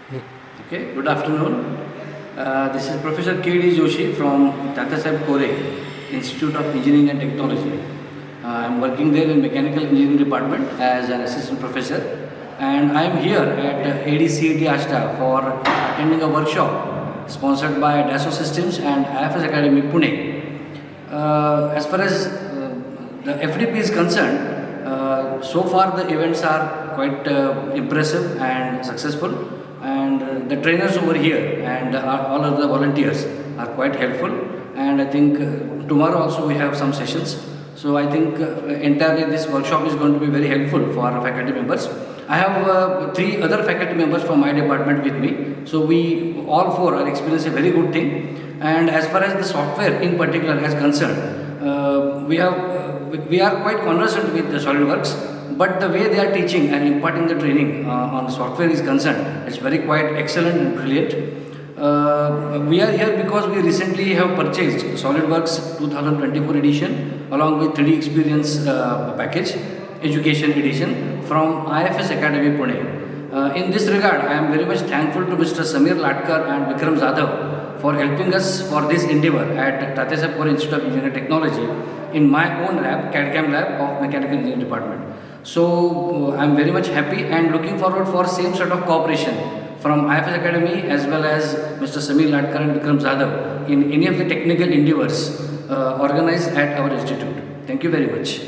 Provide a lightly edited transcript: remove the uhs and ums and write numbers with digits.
Okay, good afternoon. This is Professor K.D. Joshi from Tatyasaheb Institute of Engineering and Technology. I'm working there in Mechanical Engineering Department as an assistant professor, and I'm here at ADCET Ashta for attending a workshop sponsored by Dassault Systems and IFS Academy Pune. As far as the FDP is concerned, so far the events are quite impressive and successful, and the trainers over here and all of the volunteers are quite helpful, and I think tomorrow also we have some sessions. So I think entirely this workshop is going to be very helpful for our faculty members. I have three other faculty members from my department with me, so we all four are experiencing a very good thing. And as far as the software in particular is concerned, we are quite conversant with the SolidWorks, but the way they are teaching and imparting the training on software is concerned, it's very quite excellent and brilliant. We are here because we recently have purchased SolidWorks 2024 edition along with 3D Experience package, education edition from IFS Academy Pune. In this regard, I am very much thankful to Mr. Samir Latkar and Vikram Jadhav for helping us for this endeavor at Tatyasaheb Institute of Engineering and Technology in my own lab, CAD/CAM lab of Mechanical Engineering Department. So I am very much happy and looking forward for same sort of cooperation from IFS Academy as well as Mr. Samir Latkar and Vikram Jadhav in any of the technical endeavors organized at our institute. Thank you very much.